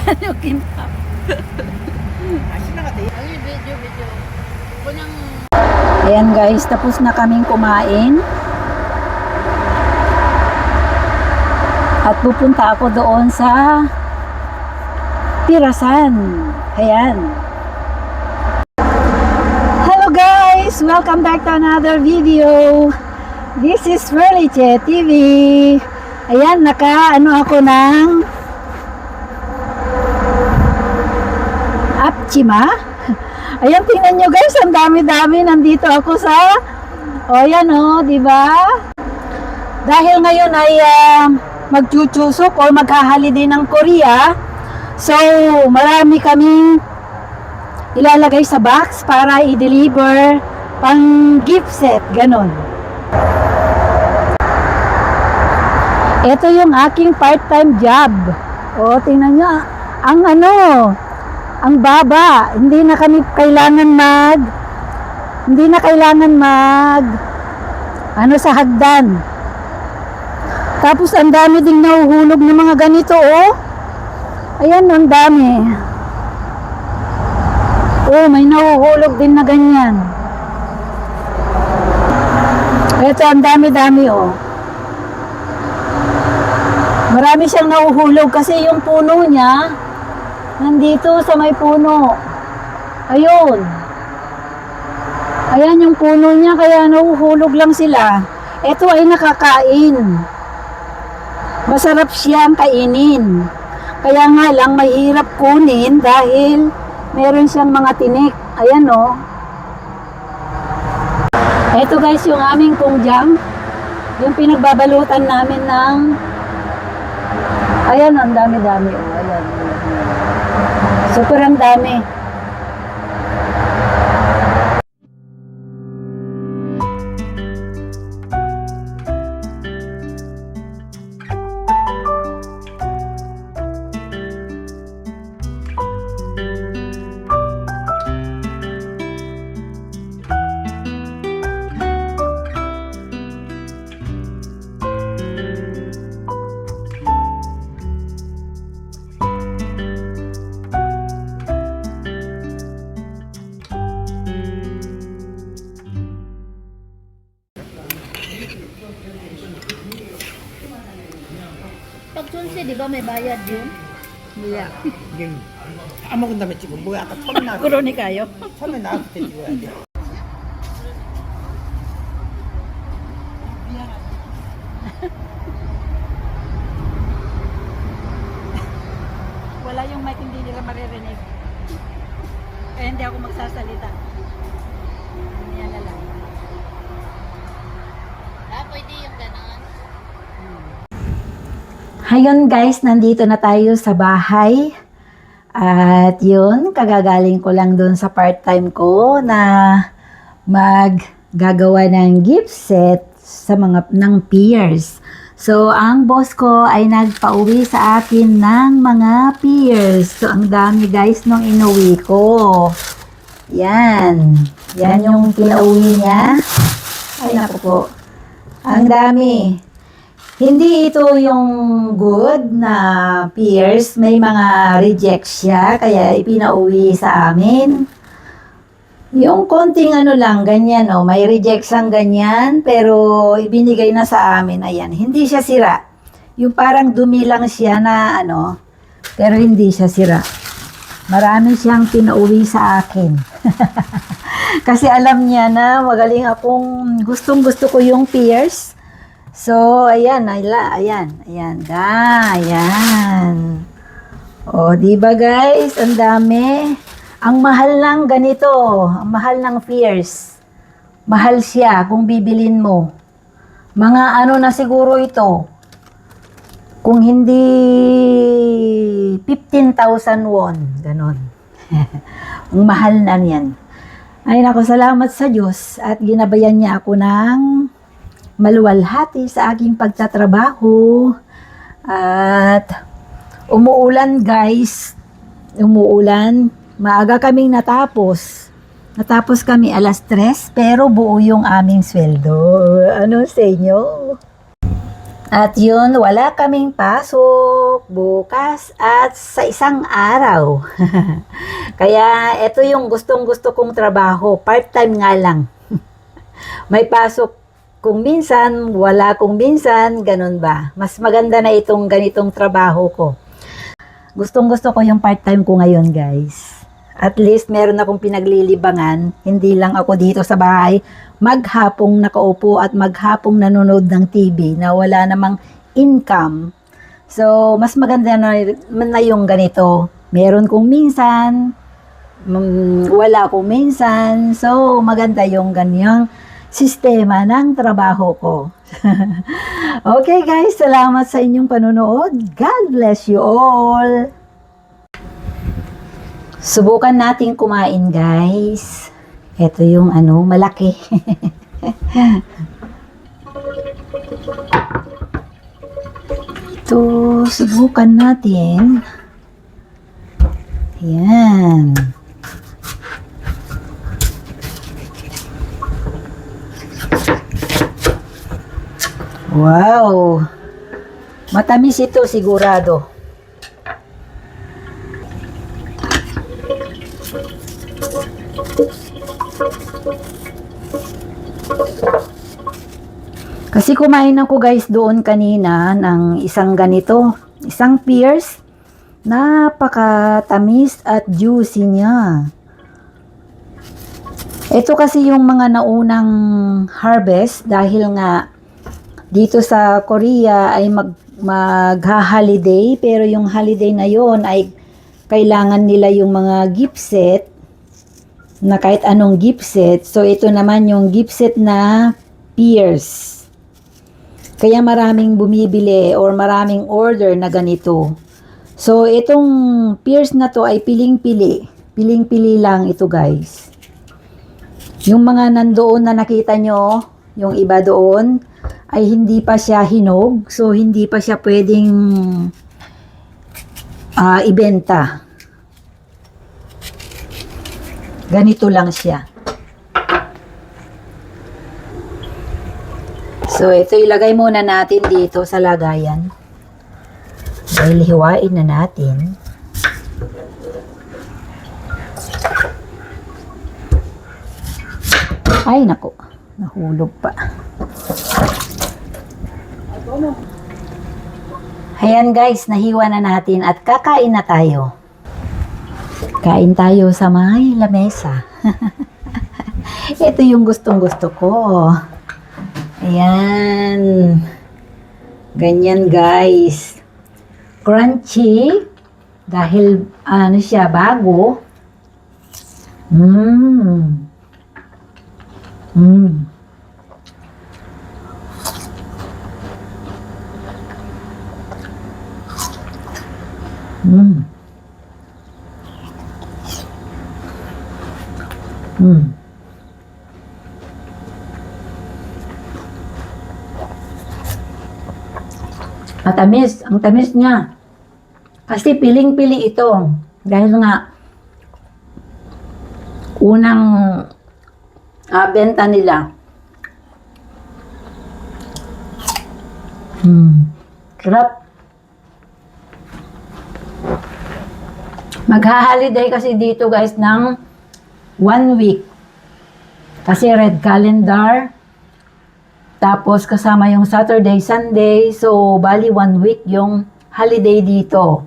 Ano kimpap? Ayan guys, tapos na kaming kumain. At pupunta ako doon sa Pirasan. Ayan. Hello guys! Welcome back to another video. This is Furliche TV. Ayan, naka-ano ako ng Apchima. Ayan, tingnan nyo guys, ang dami-dami. Nandito ako sa, ayan di ba? Dahil ngayon ay magchuchusok o maghahaliday ng Korea, so marami kaming ilalagay sa box para i-deliver pang gift set, ganon. Ito yung aking part-time job. O, tingnan nyo, ang baba, hindi na kailangan mag sa hagdan. Tapos ang dami ding nahuhulog ng mga ganito, ayan, ang dami. May nahuhulog din na ganyan. Ito, ang dami-dami, Marami siyang nahuhulog kasi yung puno niya nandito sa may puno. Ayun. Ayan yung puno niya, kaya nahuhulog lang sila. Ito ay nakakain. Masarap siyang kainin. Kaya nga lang mahirap kunin dahil meron siyang mga tinik. Ayan Ito guys yung aming kungjang. Yung pinagbabalutan namin ng ayan ang dami-dami. Ayan. Super ang dami. Pag sunsi, di ba may bayad yun? Iya. Yung amo kong damit siguro buhay at pag na Kuro ni kayo. sana na ako titiwala. Wala yung mic, hindi nila maririnig. Kaya hindi ako magsasalita. Yan na lang. Pwede yung ganon. Ayun guys, nandito na tayo sa bahay. At yun, kagagaling ko lang doon sa part-time ko na maggagawa ng gift set sa ng peers. So, ang boss ko ay nagpauwi sa akin ng mga peers. So, ang dami guys nung inuwi ko. Yan. Yan yung pinauwi niya. Ay, naku po. Ang dami. Hindi ito yung good na peers. May mga reject siya, kaya ipinauwi sa amin. Yung konting lang, ganyan may reject siyang ganyan, pero ibinigay na sa amin, ayan. Hindi siya sira. Yung parang dumi lang siya na pero hindi siya sira. marami siyang pinauwi sa akin. Kasi alam niya na magaling akong gustong-gusto ko yung pears. So, ayan, ayan. O, di ba guys? Ang dami. Ang mahal ng ganito, ang mahal ng pears. Mahal siya kung bibilin mo. Mga ano na siguro ito. Kung hindi 15,000 won, ganon. Ang mahal na niyan. Ay nako, salamat sa Diyos at ginabayan niya ako ng maluwalhati sa aking pagtatrabaho. At umuulan guys, umuulan. Maaga kaming natapos. Natapos kami alas 3, pero buo yung aming sweldo. Ano sa inyo? At yun, wala kaming pasok bukas at sa isang araw. Kaya ito yung gustong-gusto kong trabaho. Part-time nga lang. May pasok kung minsan, wala kung minsan, ganun ba? Mas maganda na itong ganitong trabaho ko. Gustong-gusto ko yung part-time ko ngayon, guys. At least meron akong pinaglilibangan. Hindi lang ako dito sa bahay maghapong nakaupo at maghapong nanonood ng TV na wala namang income. So, mas maganda na yung ganito. Meron kung minsan, wala kung minsan. So, maganda yung ganyang sistema ng trabaho ko. Okay guys, salamat sa inyong panonood. God bless you all. Subukan nating kumain, guys. Ito yung malaki. Ito, subukan natin. Ayan. Wow. Matamis ito sigurado. Kasi kumain ako guys doon kanina ng isang ganito, isang pears. Napakatamis at juicy niya. Ito kasi yung mga naunang harvest dahil nga dito sa Korea ay magha-holiday, pero yung holiday na yon ay kailangan nila yung mga gift set na kahit anong gift set. So ito naman yung gift set na pears. Kaya maraming bumibili or maraming order na ganito. So itong pears na to ay piling-pili. Piling-pili lang ito guys. Yung mga nandoon na nakita nyo, yung iba doon, ay hindi pa siya hinog. So hindi pa siya pwedeng ibenta. Ganito lang siya. So, ito ilagay muna natin dito sa lagayan. Dahil hiwain na natin. Ay, naku. Nahulog pa. Ayan guys, nahiwa na natin at kakain na tayo. Kain tayo sa may lamesa. Ito yung gustong-gusto ko. Ayan. Ganyan guys. Crunchy. Dahil siya, bago. Mm. Matamis. Ang tamis niya. Kasi piling-pili ito. Dahil nga, unang benta nila. Sarap. Magha-holiday kasi dito guys ng 1 week. Kasi red calendar. Tapos kasama yung Saturday, Sunday. So, bali 1 week yung holiday dito.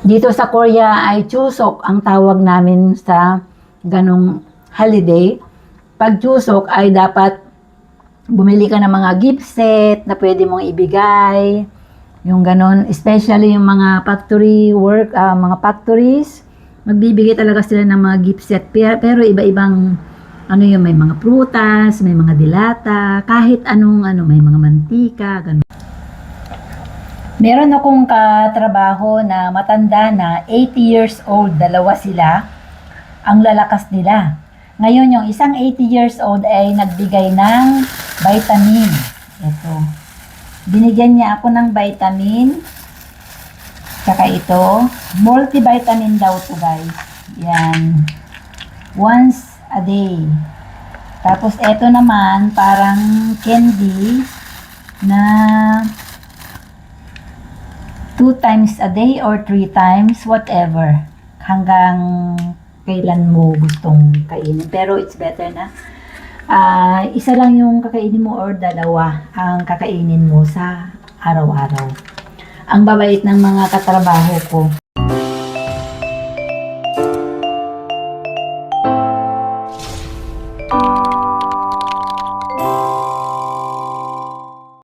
Dito sa Korea ay Chuseok ang tawag namin sa ganong holiday. Pag Chuseok ay dapat bumili ka ng mga gift set na pwede mong ibigay. Yung ganon, especially yung mga factory work, mga factories, magbibigay talaga sila ng mga gift set. Pero iba-ibang, ano yun, may mga prutas, may mga dilata, kahit anong, may mga mantika, ganon. Meron akong katrabaho na matanda na 80 years old, dalawa sila, ang lalakas nila. Ngayon, yung isang 80 years old ay nagbigay ng vitamin. Ito. Binigyan niya ako ng vitamin. Saka ito, multivitamin daw to guys. Yan. Once a day. Tapos ito naman, parang candy na 2 times a day or 3 times, whatever. Hanggang kailan mo gustong kainin. Pero it's better na isa lang yung kakainin mo or dalawa ang kakainin mo sa araw-araw. Ang babait ng mga katrabaho ko.